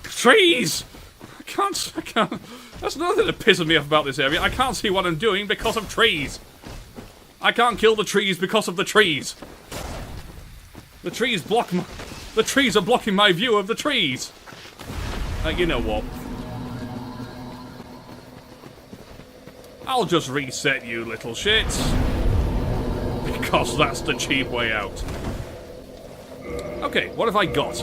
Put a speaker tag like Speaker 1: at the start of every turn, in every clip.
Speaker 1: Trees! I can't. That's another thing that pisses me off about this area. I can't see what I'm doing because of trees. I can't kill the trees because of the trees. The trees block my... The trees are blocking my view of the trees. You know what? I'll just reset you, little shits. Because that's the cheap way out. Okay, what have I got?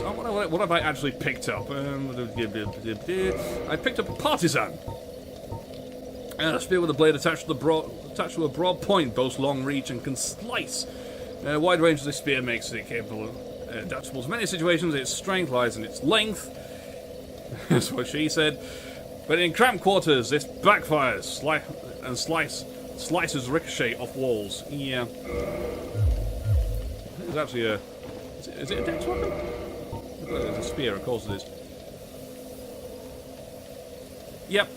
Speaker 1: What have I actually picked up? I picked up a partisan. A spear with a blade attached to a broad point, boasts long reach and can slice. A wide range of this spear makes it capable of adaptable to many situations. Its strength lies in its length. That's what she said. But in cramped quarters, this backfires, slices ricochet off walls. Yeah. It's actually a... Is it a dex weapon? It's a spear, of course it is. Yep.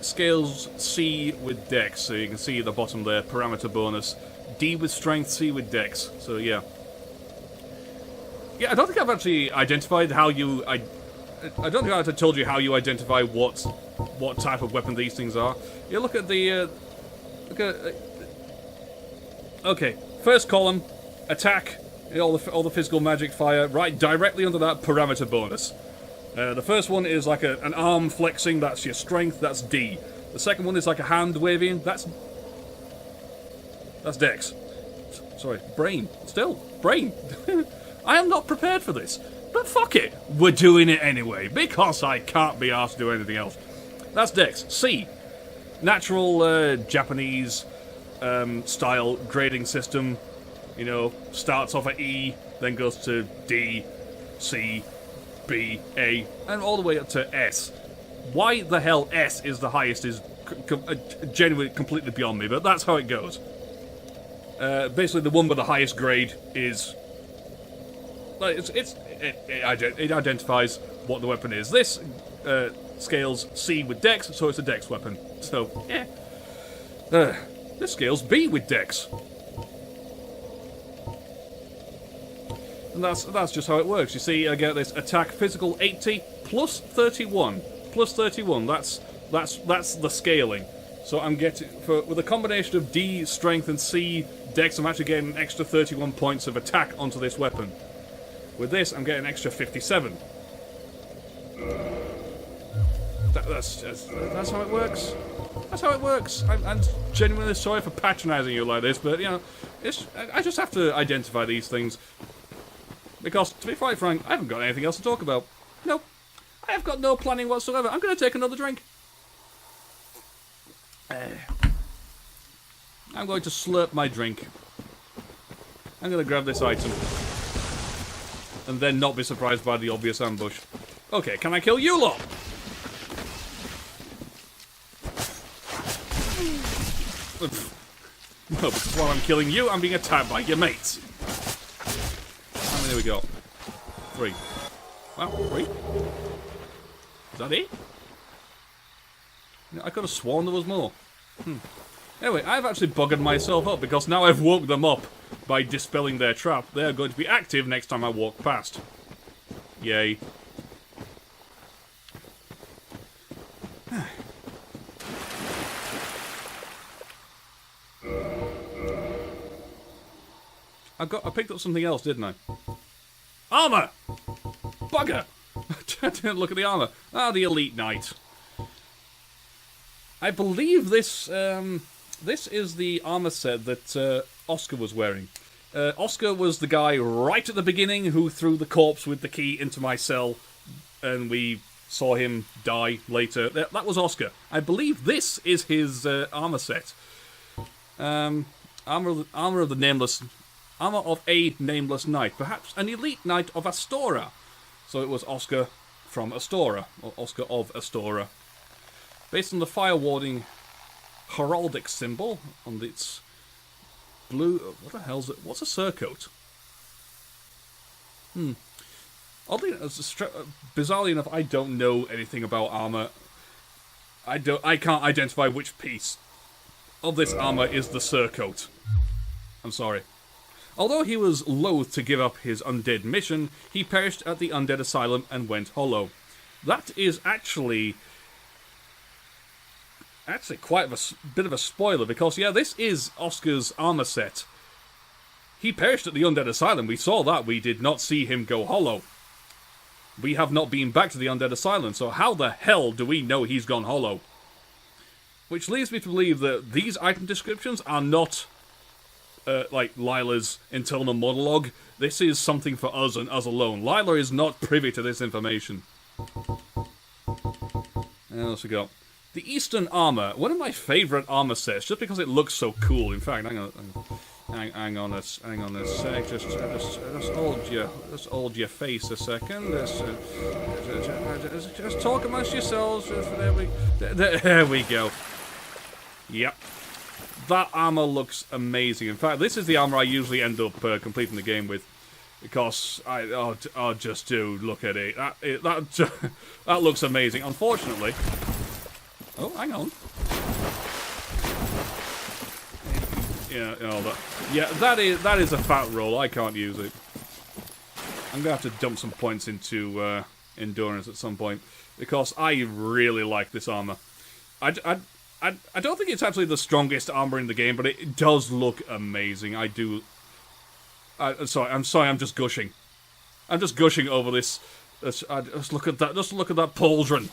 Speaker 1: Scales C with dex, so you can see at the bottom there, parameter bonus. D with strength, C with dex, so yeah. Yeah, I don't think I've actually identified how you... I don't think I've told you how you identify what type of weapon these things are. You look at the... okay, first column, attack, all the physical magic fire, right directly under that, parameter bonus. The first one is like an arm flexing, that's your strength, that's D. The second one is like a hand waving, that's dex. Sorry, brain. Still, brain. I am not prepared for this. But fuck it, we're doing it anyway, because I can't be asked to do anything else. That's dex. C. Natural Japanese style grading system. You know, starts off at E, then goes to D, C, B, A, and all the way up to S. Why the hell S is the highest is genuinely completely beyond me, but that's how it goes. Basically, the one with the highest grade is... It identifies what the weapon is. This scales C with dex, so it's a dex weapon. So, yeah. This scales B with dex. And that's just how it works. You see, I get this attack physical 80 plus 31. Plus 31, that's the scaling. So I'm getting, with a combination of D, strength, and C, dex, I'm actually getting an extra 31 points of attack onto this weapon. With this, I'm getting an extra 57. That's how it works. That's how it works. I'm genuinely sorry for patronising you like this, but, you know, I just have to identify these things. Because, to be quite frank, I haven't got anything else to talk about. Nope. I have got no planning whatsoever. I'm going to take another drink. I'm going to slurp my drink. I'm going to grab this item. And then not be surprised by the obvious ambush. Okay, can I kill you lot? No, because while I'm killing you, I'm being attacked by your mates. How many we got? 3. Wow, 3? Is that it? I could have sworn there was more. Anyway, I've actually buggered myself up because now I've woke them up by dispelling their trap. They're going to be active next time I walk past. Yay. I picked up something else, didn't I? Armour! Bugger! I didn't look at the armour. Ah, the Elite Knight. I believe this is the armour set that Oscar was wearing. Oscar was the guy right at the beginning who threw the corpse with the key into my cell, and we saw him die later. That was Oscar. I believe this is his armour set. Armour of a nameless knight, perhaps an elite knight of Astora. So it was Oscar from Astora, or Oscar of Astora. Based on the fire warding heraldic symbol on its blue... What the hell's it? What's a surcoat? Oddly, bizarrely enough, I don't know anything about armor. I can't identify which piece of this armor is the surcoat. I'm sorry. Although he was loath to give up his undead mission, he perished at the undead asylum and went hollow. That is actually quite a bit of a spoiler, because, yeah, this is Oscar's armor set. He perished at the undead asylum. We saw that. We did not see him go hollow. We have not been back to the undead asylum, so how the hell do we know he's gone hollow? Which leads me to believe that these item descriptions are not like Lyla's internal monologue. This is something for us and us alone. Lyla is not privy to this information. And else we got? The Eastern Armor. One of my favourite armor sets, just because it looks so cool. In fact, hang on a sec. Just hold your face a second. Just talk amongst yourselves. There we go. Yep. That armor looks amazing. In fact, this is the armor I usually end up completing the game with, because I just do look at it. That looks amazing. Unfortunately, oh, hang on. Yeah, that is a fat roll. I can't use it. I'm gonna have to dump some points into endurance at some point, because I really like this armor. I don't think it's actually the strongest armor in the game, but it does look amazing. I do. I'm sorry. I'm just gushing. I'm just gushing over this. Just look at that. Just look at that pauldron.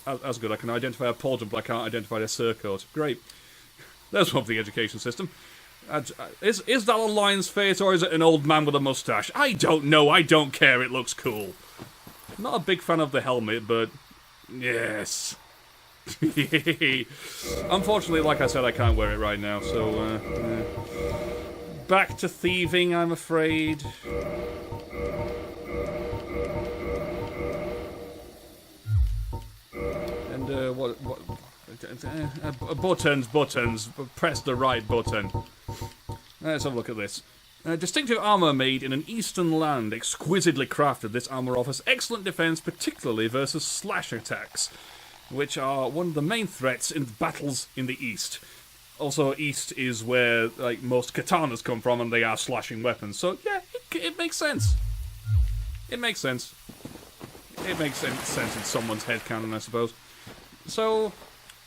Speaker 1: That's good. I can identify a pauldron, but I can't identify a surcoat. Great. There's one for the education system. Is that a lion's face, or is it an old man with a mustache? I don't know. I don't care. It looks cool. I'm not a big fan of the helmet, but yes. Unfortunately, like I said, I can't wear it right now, so back to thieving, I'm afraid. And buttons, press the right button. Let's have a look at this. Distinctive armor made in an eastern land, exquisitely crafted. This armor offers excellent defense, particularly versus slash attacks, which are one of the main threats in battles in the East. Also, East is where like most katanas come from, and they are slashing weapons. So, yeah, it makes sense. It makes sense. It makes sense in someone's headcanon, I suppose. So,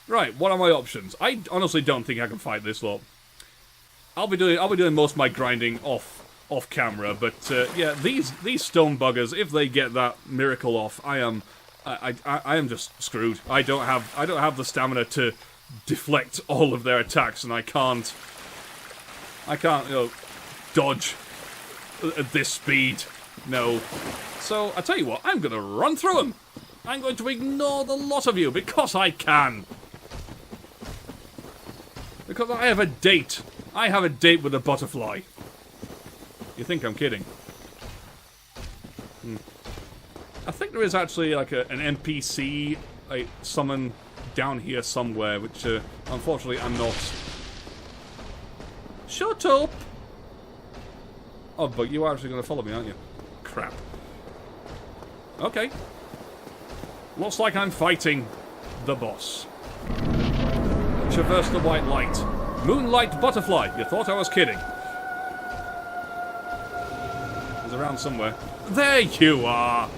Speaker 1: right, what are my options? I honestly don't think I can fight this lot. I'll be doing most of my grinding off camera, but yeah, these stone buggers, if they get that miracle off, I am just screwed. I don't have the stamina to deflect all of their attacks, and I can't dodge at this speed. No. So I tell you what, I'm gonna run through them. I'm going to ignore the lot of you because I can. Because I have a date. I have a date with a butterfly. You think I'm kidding? I think there is actually like an NPC like summon down here somewhere, which unfortunately I'm not. Shut up! Oh, but you are actually going to follow me, aren't you? Crap. Okay. Looks like I'm fighting the boss. Traverse the white light. Moonlight butterfly. You thought I was kidding. He's around somewhere. There you are!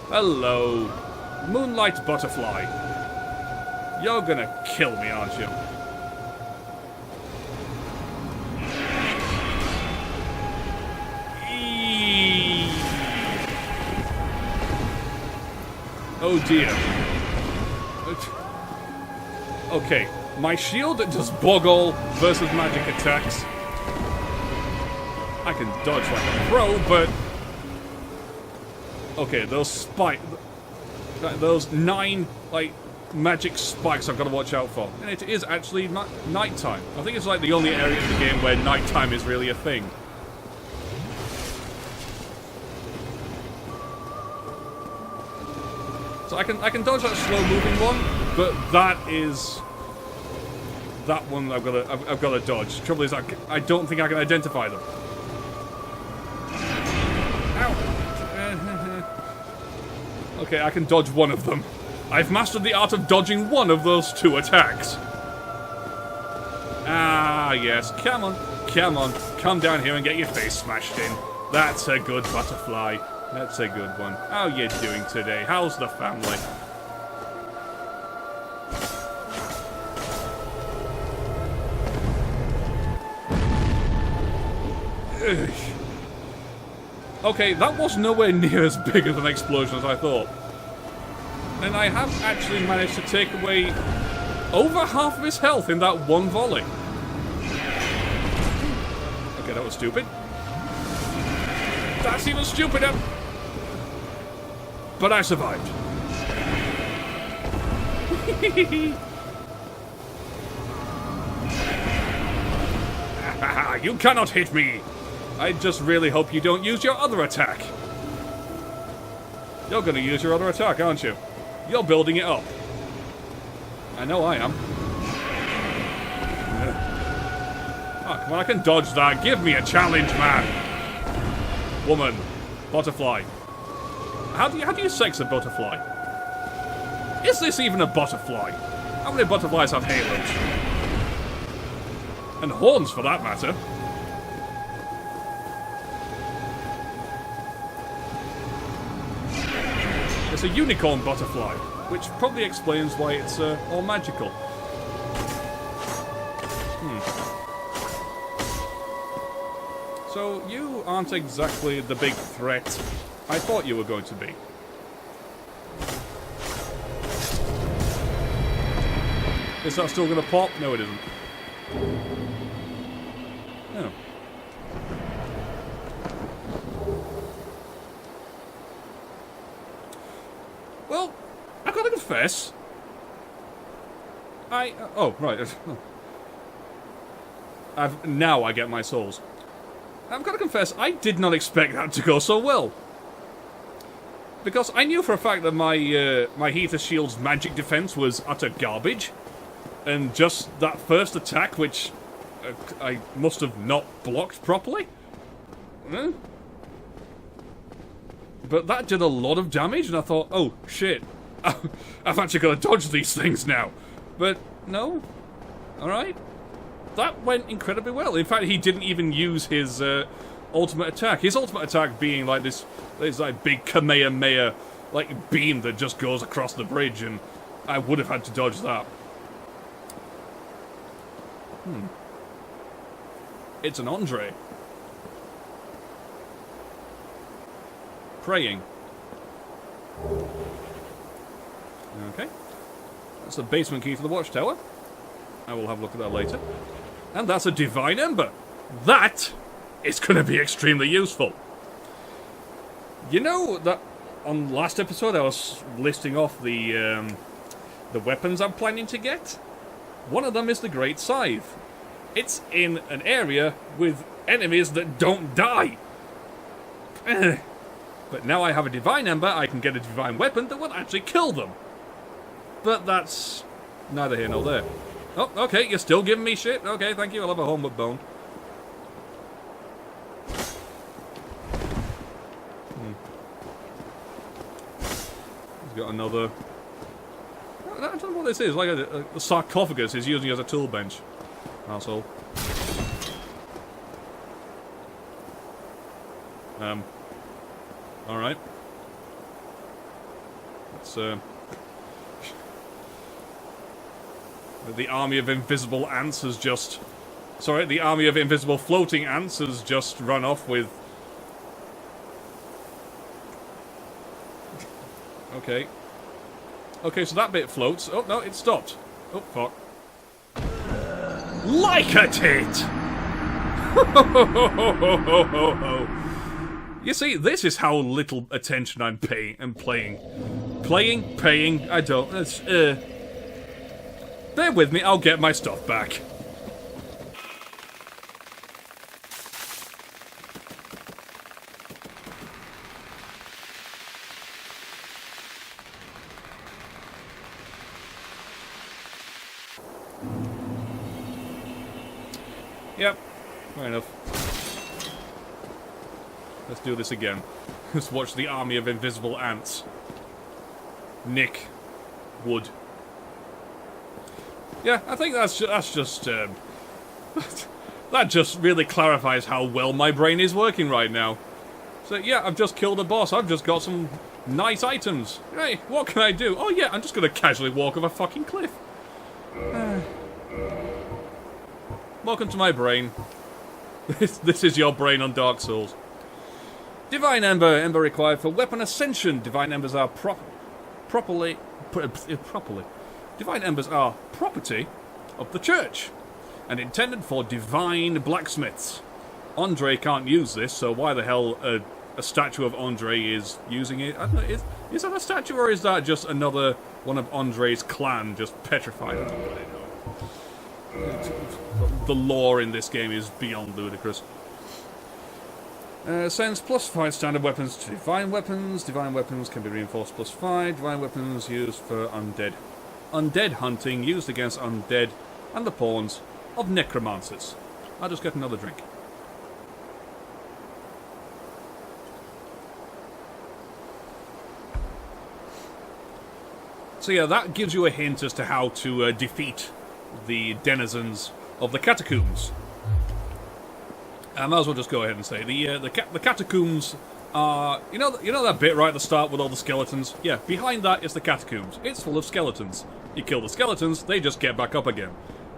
Speaker 1: Hello. Moonlight butterfly. You're gonna kill me, aren't you? Oh dear. Okay, my shield does boggle versus magic attacks. I can dodge like a pro, but okay, those those 9 like magic spikes I've got to watch out for, and it is actually nighttime. I think it's like the only area in the game where nighttime is really a thing. So I can dodge that slow moving one, but that one I've got to dodge. Trouble is, I don't think I can identify them. Ow! Okay, I can dodge one of them. I've mastered the art of dodging one of those 2 attacks. Ah, yes. Come on. Come on, come down here and get your face smashed in. That's a good butterfly. That's a good one. How you doing today? How's the family? Ugh. Okay, that was nowhere near as big of an explosion as I thought. And I have actually managed to take away over half of his health in that one volley. Okay, that was stupid. That's even stupider. But I survived. You cannot hit me. I just really hope you don't use your other attack. You're going to use your other attack, aren't you? You're building it up. I know I am. Oh, come on, I can dodge that. Give me a challenge, man. Woman. Butterfly. How do you sex a butterfly? Is this even a butterfly? How many butterflies have halos? And horns, for that matter. It's a unicorn butterfly, which probably explains why it's all magical. So, you aren't exactly the big threat I thought you were going to be. Is that still going to pop? No, it isn't. Oh. Well, I've got to confess. Oh, right. Now I get my souls. I've got to confess, I did not expect that to go so well. Because I knew for a fact that my Heater Shield's magic defense was utter garbage. And just that first attack, which I must have not blocked properly. But that did a lot of damage, and I thought, oh, shit. I've actually got to dodge these things now. But, no. Alright. That went incredibly well. In fact, he didn't even use his ultimate attack. His ultimate attack being like this like big Kamehameha like beam that just goes across the bridge, and I would have had to dodge that. It's an Andre. Praying. Okay. That's the basement key to the watchtower. I will have a look at that later. And that's a Divine Ember. That is going to be extremely useful. You know that on last episode I was listing off the weapons I'm planning to get? One of them is the Great Scythe. It's in an area with enemies that don't die. But now I have a Divine Ember, I can get a Divine Weapon that will actually kill them. But that's neither here nor there. Oh, okay, you're still giving me shit? Okay, thank you, I'll have a homeward bone. He's got another... I don't know what this is, like a sarcophagus he's using as a tool bench. Arsehole. Alright. Let's, the army of invisible ants has just... Sorry, the army of invisible floating ants has just run off with... Okay. Okay, so that bit floats. Oh, no, it stopped. Oh, fuck. Like a tit! You see, this is how little attention I'm paying and playing. Paying, I don't. It's, bear with me, I'll get my stuff back. Yep, fair enough. Let's do this again. Let's watch the army of invisible ants. Nick. Wood. Yeah, I think that's just That just really clarifies how well my brain is working right now. So yeah, I've just killed a boss. I've just got some nice items. Hey, what can I do? Oh yeah, I'm just gonna casually walk off a fucking cliff. Welcome to my brain. This is your brain on Dark Souls. Divine Ember. Ember required for weapon ascension. Divine Embers are properly. Divine Embers are property of the church and intended for divine blacksmiths. Andre can't use this, so why the hell a statue of Andre is using it? I don't know, is that a statue or is that just another one of Andre's clan just petrified? I don't really know. The lore in this game is beyond ludicrous. Sends +5 standard weapons to divine weapons. Divine weapons can be reinforced +5. Divine weapons used for undead. Undead hunting used against undead and the pawns of necromancers. I'll just get another drink. So yeah, that gives you a hint as to how to defeat the denizens of the catacombs. I might as well just go ahead and say the catacombs are you know that bit right at the start with all the skeletons. Yeah, behind that is the catacombs. It's full of skeletons. You kill the skeletons, they just get back up again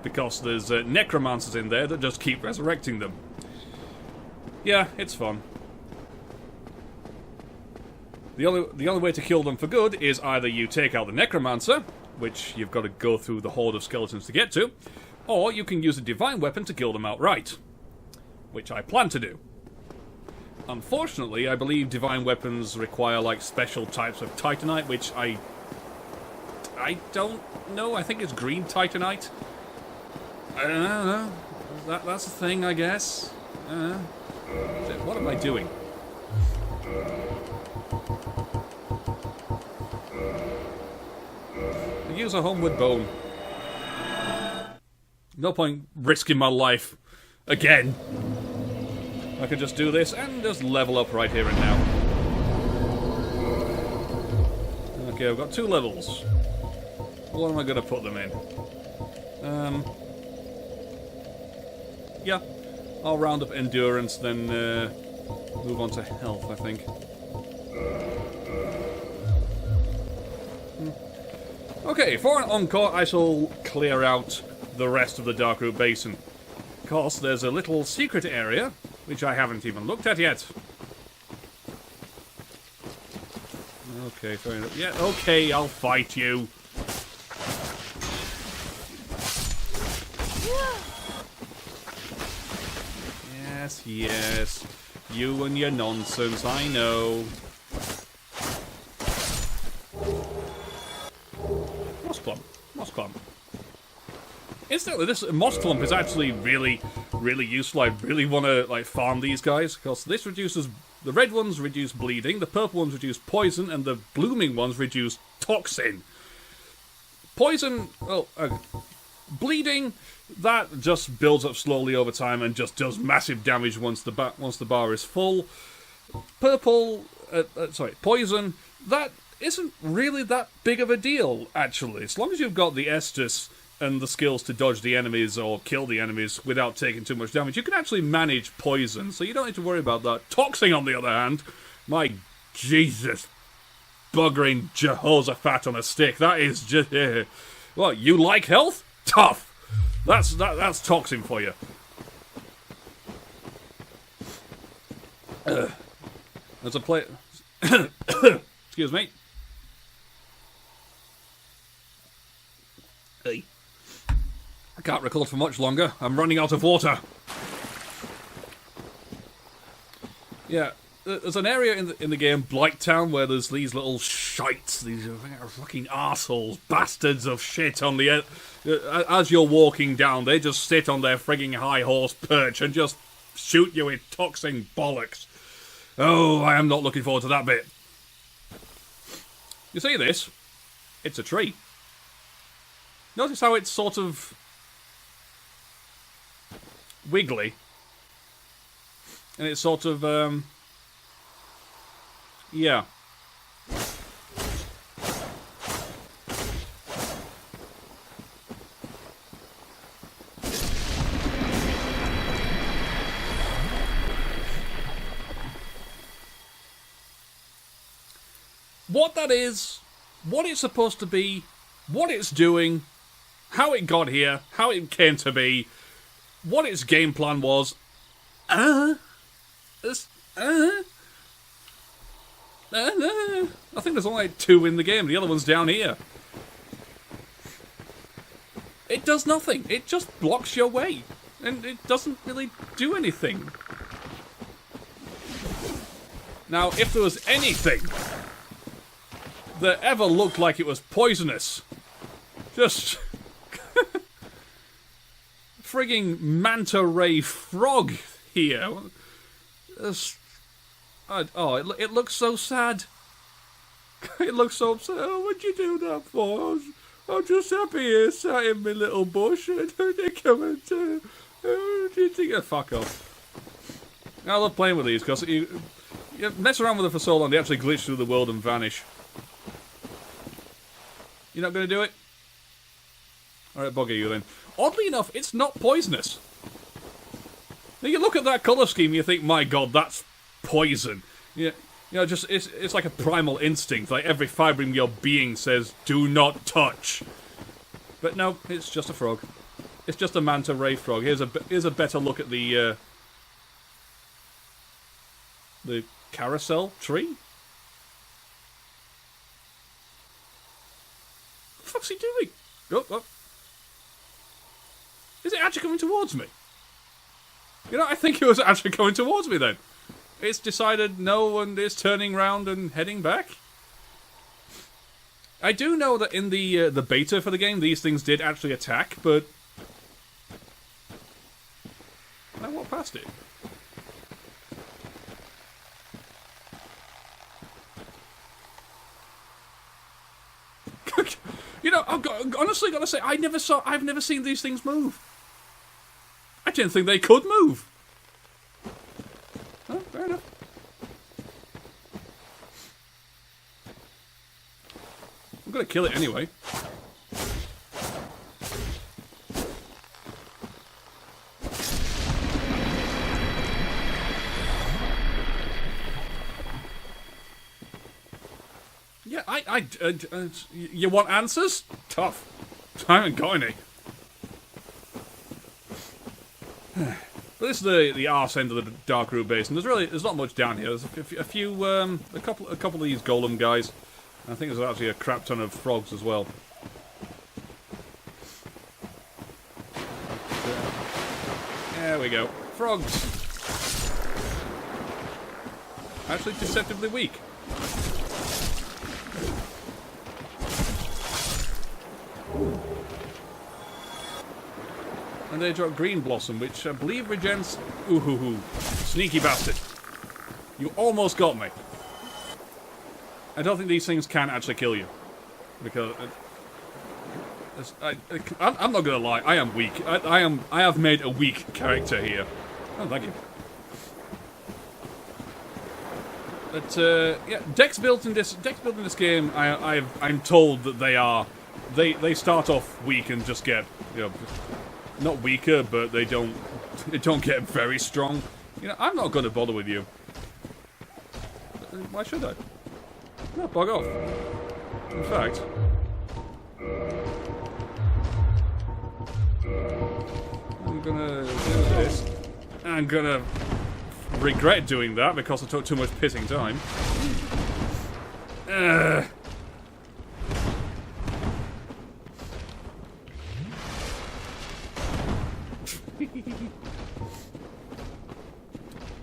Speaker 1: because there's necromancers in there that just keep resurrecting them. Yeah, it's fun. The only way to kill them for good is either you take out the necromancer, which you've got to go through the horde of skeletons to get to, or you can use a divine weapon to kill them outright, which I plan to do. Unfortunately, I believe divine weapons require like special types of titanite, which I don't know. I think it's green titanite. I don't know. That's a thing, I guess. What am I doing? Use a homeward bone. No point risking my life again. I could just do this and just level up right here and now. Okay, I've got 2 levels. What am I going to put them in? Yeah, I'll round up endurance, then move on to health, I think. Okay, for an encore, I shall clear out the rest of the Darkroot Basin. Of course, there's a little secret area, which I haven't even looked at yet. Okay, fair enough. Yeah, okay, I'll fight you. Yes, yes. You and your nonsense, I know. Moss clump. Instantly, this moss clump is actually really useful. I really want to like farm these guys because this reduces the red ones reduce bleeding, the purple ones reduce poison, and the blooming ones reduce toxin. Poison, well, bleeding that just builds up slowly over time and just does massive damage once the bar is full. Purple, poison that isn't really that big of a deal, actually. As long as you've got the Estus and the skills to dodge the enemies or kill the enemies without taking too much damage, you can actually manage poison, so you don't need to worry about that. Toxin, on the other hand, my Jesus, buggering Jehoshaphat on a stick, that is just... What, you like health? Tough! That's toxin for you. There's a play... Excuse me. Hey. I can't record for much longer. I'm running out of water. Yeah, there's an area in the game, Blighttown, where there's these little shites, these fucking arseholes, bastards of shit on the... as you're walking down, they just sit on their frigging high horse perch and just shoot you with toxin bollocks. Oh, I am not looking forward to that bit. You see this? It's a tree. Notice how it's sort of wiggly. And it's sort of, yeah. what that is, what it's supposed to be, what it's doing, how it got here, how it came to be, what its game plan was. I think there's only 2 in the game. The other one's down here. It does nothing. It just blocks your way. And it doesn't really do anything. Now, if there was anything that ever looked like it was poisonous, just frigging manta ray frog here. It looks so sad. It looks so upset. Oh, what'd you do that for? I'm just happy here, sat in my little bush, and they come and fuck off. I love playing with these because you mess around with them for so long, they actually glitch through the world and vanish. You're not going to do it? Alright, bugger you then. Oddly enough, it's not poisonous. Now you look at that colour scheme, you think, my god, that's poison. Yeah, you know, just it's like a primal instinct. Like every fibre in your being says, do not touch. But no, it's just a frog. It's just a manta ray frog. Here's a better look at the carousel tree. What the fuck's he doing? Oh. Is it actually coming towards me? You know, I think it was actually coming towards me then. It's decided no and is turning round and heading back. I do know that in the beta for the game, these things did actually attack, but I walked past it. You know, honestly gotta say, I've never seen these things move. I didn't think they could move. Oh, fair enough. I'm gonna kill it anyway. Yeah, you want answers? Tough. I haven't got any. But this is the arse end of the Dark Root Basin. There's not much down here. There's a couple of these golem guys. I think there's actually a crap ton of frogs as well. There we go. Frogs. Actually deceptively weak. And they drop Green Blossom, which I believe regens... Ooh-hoo-hoo. Sneaky bastard. You almost got me. I don't think these things can actually kill you. Because... I'm not gonna lie, I am weak. I have made a weak character here. Oh, thank you. But, yeah, decks built in this game, I'm told that they start off weak and just get, you know... Not weaker, but they don't get very strong. You know, I'm not going to bother with you. Why should I? No, bug off. In fact... I'm gonna do this. I'm gonna regret doing that because I took too much pissing time.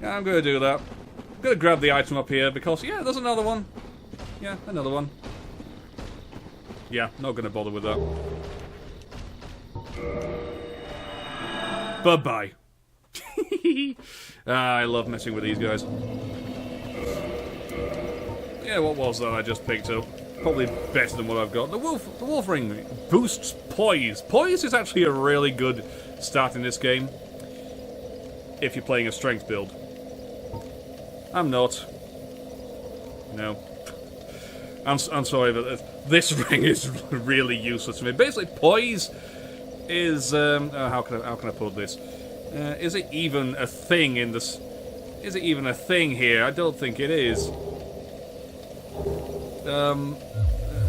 Speaker 1: Yeah, I'm gonna do that. I'm gonna grab the item up here because, yeah, there's another one. Yeah, another one. Yeah, not gonna bother with that. Bye-bye. I love messing with these guys. Yeah, what was that I just picked up? Probably better than what I've got. The wolf ring boosts poise. Poise is actually a really good start in this game if you're playing a strength build. I'm not. No. I'm sorry, but this ring is really useless to me. Basically, poise is how can I put this? Is it even a thing in this? Is it even a thing here? I don't think it is.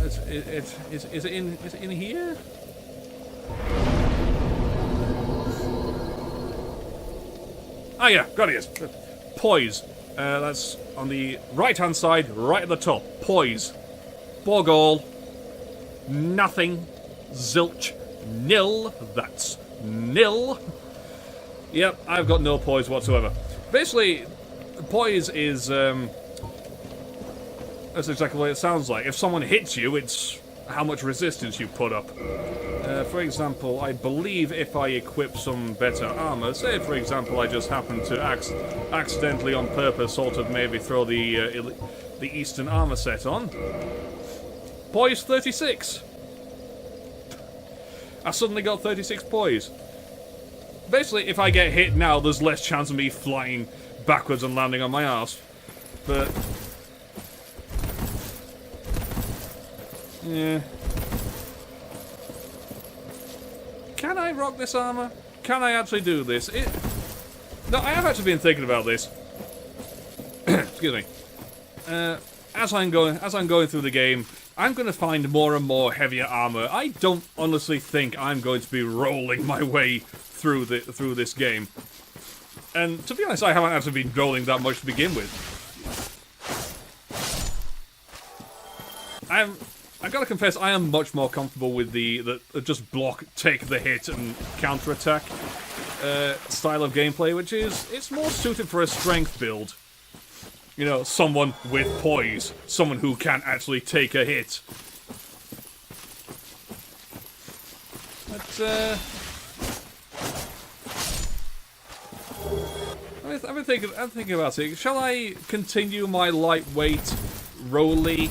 Speaker 1: Is it in here? Ah, yeah, got it. Poise. That's on the right-hand side, right at the top. Poise. Bogall. Nothing. Zilch. Nil. That's nil. Yep, I've got no poise whatsoever. Basically, poise is, that's exactly what it sounds like. If someone hits you, it's how much resistance you put up. For example, I believe if I equip some better armor, say for example I just happen to accidentally on purpose sort of maybe throw the Eastern armor set on. Poise 36. I suddenly got 36 poise. Basically, if I get hit now, there's less chance of me flying backwards and landing on my arse. But yeah. Can I rock this armor? Can I actually do this? No, I have actually been thinking about this. Excuse me. As I'm going through the game, I'm going to find more and more heavier armor. I don't honestly think I'm going to be rolling my way through this game. And to be honest, I haven't actually been rolling that much to begin with. I've got to confess, I am much more comfortable with the just block, take the hit, and counter-attack style of gameplay, which is, it's more suited for a strength build. You know, someone with poise, someone who can actually take a hit. But, I'm thinking about it. Shall I continue my lightweight, rolly,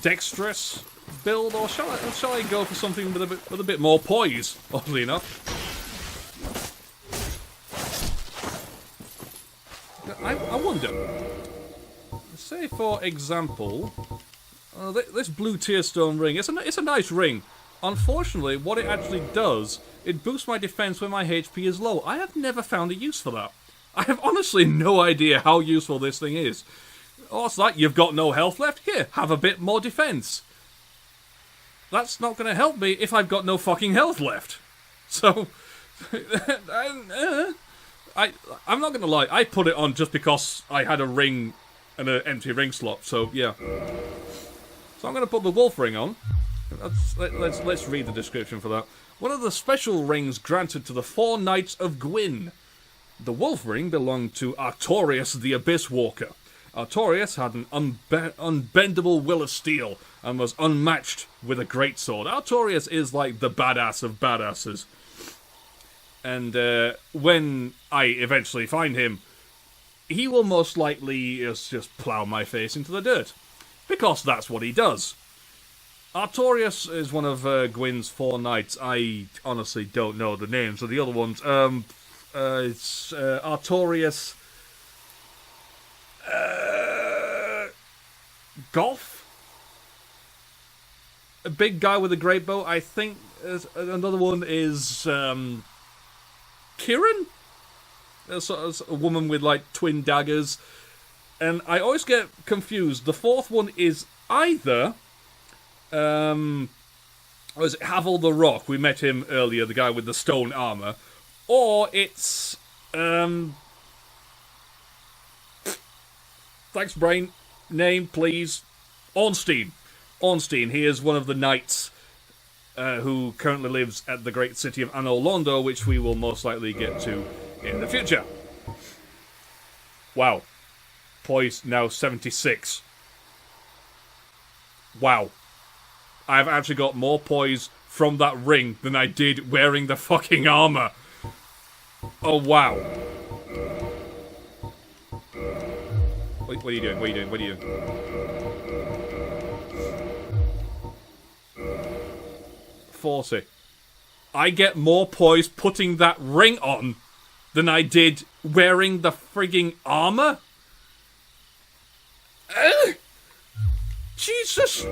Speaker 1: dexterous build, or shall I go for something with a bit more poise? Oddly enough, I wonder. Say for example, this blue tearstone ring. It's a nice ring. Unfortunately, what it actually does, it boosts my defense when my HP is low. I have never found a use for that. I have honestly no idea how useful this thing is. Oh, it's like, you've got no health left? Here, have a bit more defense. That's not going to help me if I've got no fucking health left. So, I'm not going to lie, I put it on just because I had a ring and an empty ring slot, so yeah. So I'm going to put the wolf ring on. Let's read the description for that. One of the special rings granted to the 4 Knights of Gwyn. The wolf ring belonged to Artorius the Abyss Walker. Artorius had an unbendable will of steel and was unmatched with a greatsword. Artorius is like the badass of badasses. And when I eventually find him, he will most likely just plough my face into the dirt. Because that's what he does. Artorius is one of Gwyn's 4 knights. I honestly don't know the names of the other ones. It's Artorius... Golf? A big guy with a great bow. I think another one is Kieran? A woman with like twin daggers. And I always get confused. The 4th one is either was it Havel the Rock? We met him earlier, the guy with the stone armor. Or it's thanks, brain. Name, please. Ornstein. Ornstein. He is one of the knights who currently lives at the great city of Anor Londo, which we will most likely get to in the future. Wow. Poise now 76. Wow. I've actually got more poise from that ring than I did wearing the fucking armor. Oh, wow. What are you doing? What are you doing? What are you doing? 40. I get more poise putting that ring on than I did wearing the frigging armor? Jesus!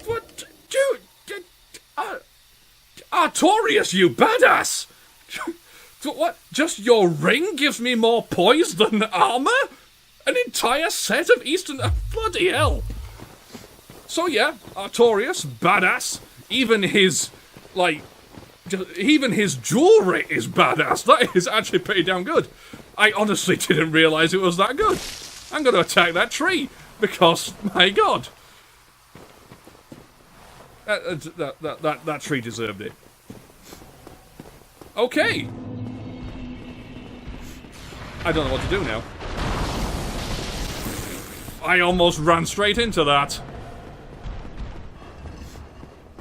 Speaker 1: What? Dude! Artorius, you badass! What? Just your ring gives me more poise than armor? An entire set of Eastern... bloody hell! So yeah, Artorias, badass. Even his, like, even his jewelry is badass. That is actually pretty damn good. I honestly didn't realise it was that good. I'm going to attack that tree, because, my god. That tree deserved it. Okay. I don't know what to do now. I almost ran straight into that.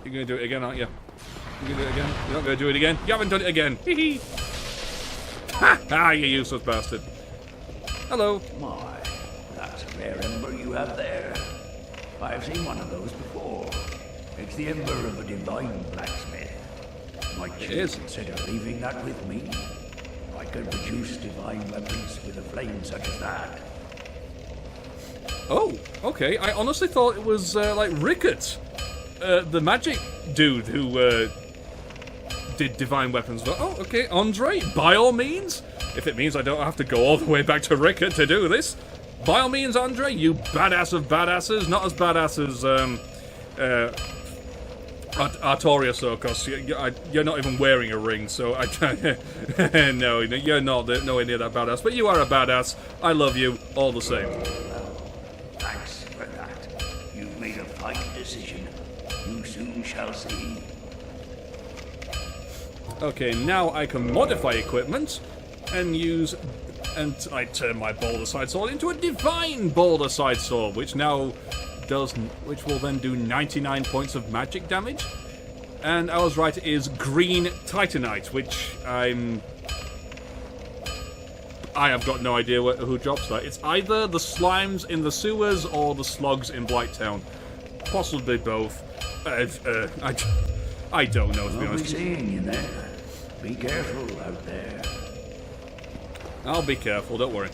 Speaker 1: You're going to do it again, aren't you? You're going to do it again? You're not going to do it again? You haven't done it again. Hee hee. Ha ha, you useless bastard. Hello.
Speaker 2: My, that's a rare ember you have there. I've seen one of those before. It's the ember of a divine blacksmith. Might choose instead of leaving that with me. I could produce divine weapons with a flame such as that.
Speaker 1: Oh, okay. I honestly thought it was like Rickett, the magic dude who did divine weapons. But oh, okay, Andre, by all means. If it means I don't have to go all the way back to Rickett to do this, by all means, Andre, you badass of badasses. Not as badass as Artorias, though, because you're not even wearing a ring, so no, you're not nowhere near that badass. But you are a badass. I love you all the same.
Speaker 2: Thanks for that. You've made a fine decision. You soon shall see.
Speaker 1: Okay, now I can modify equipment and use, and I turn my boulder side sword into a divine boulder side sword, which now does, which will then do 99 points of magic damage. And I was right, it is green titanite, which I have got no idea who drops that. It's either the slimes in the sewers or the slugs in Blighttown. Possibly both. I don't know, to be honest.
Speaker 2: I'll be seeing you there. Be careful out there.
Speaker 1: I'll be careful, don't worry.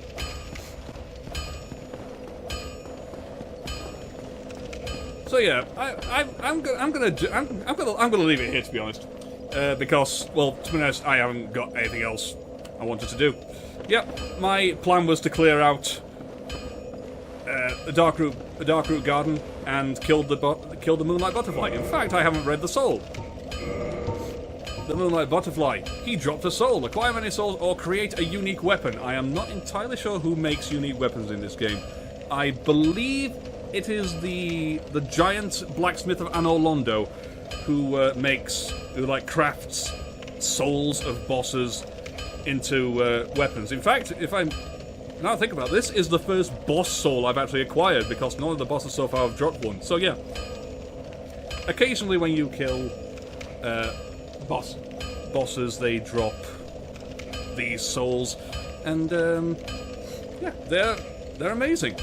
Speaker 1: So yeah, I'm gonna leave it here, to be honest, because, well, to be honest, I haven't got anything else I wanted to do. Yep, my plan was to clear out a dark root garden and kill the moonlight butterfly. In fact, I haven't read the soul. The moonlight butterfly. He dropped a soul. Acquire many souls or create a unique weapon. I am not entirely sure who makes unique weapons in this game. I believe it is the giant blacksmith of Anor Londo who crafts souls of bosses into weapons. In fact, now I think about this, is the first boss soul I've actually acquired, because none of the bosses so far have dropped one. So yeah, occasionally when you kill bosses, they drop these souls, and yeah, they're amazing.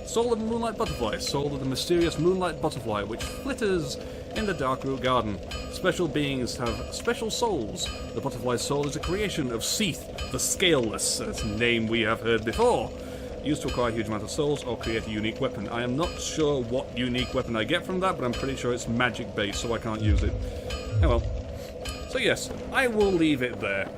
Speaker 1: Soul of the moonlight butterfly, soul of the mysterious moonlight butterfly, which flitters in the dark root garden. Special beings have special souls. The butterfly's soul is a creation of Seath, the Scaleless, that's a name we have heard before. Used to acquire a huge amount of souls or create a unique weapon. I am not sure what unique weapon I get from that, but I'm pretty sure it's magic based, so I can't use it. Oh well. So yes, I will leave it there.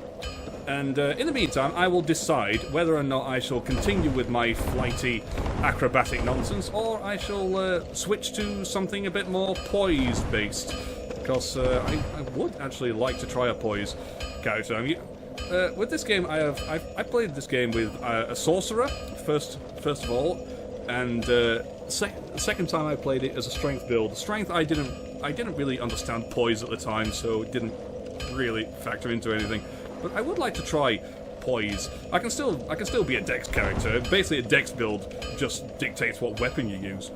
Speaker 1: And in the meantime, I will decide whether or not I shall continue with my flighty acrobatic nonsense, or I shall switch to something a bit more poise-based. Because I would actually like to try a poise character. I mean, with this game, I played this game with a sorcerer first of all, and second time I played it as a strength build. Strength, I didn't really understand poise at the time, so it didn't really factor into anything. But I would like to try poise. I can still be a dex character. Basically, a dex build just dictates what weapon you use.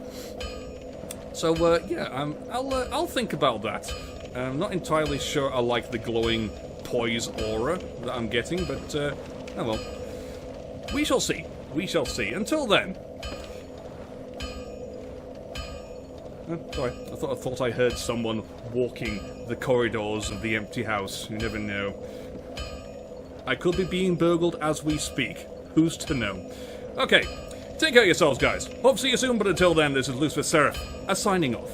Speaker 1: So yeah, I'll think about that. I'm not entirely sure I like the glowing poise aura that I'm getting, but oh well. We shall see. We shall see. Until then. Oh, sorry, I thought I heard someone walking the corridors of the empty house. You never know. I could be being burgled as we speak. Who's to know? Okay, take care of yourselves, guys. Hope to see you soon, but until then, this is Lucifer Seraph, signing off.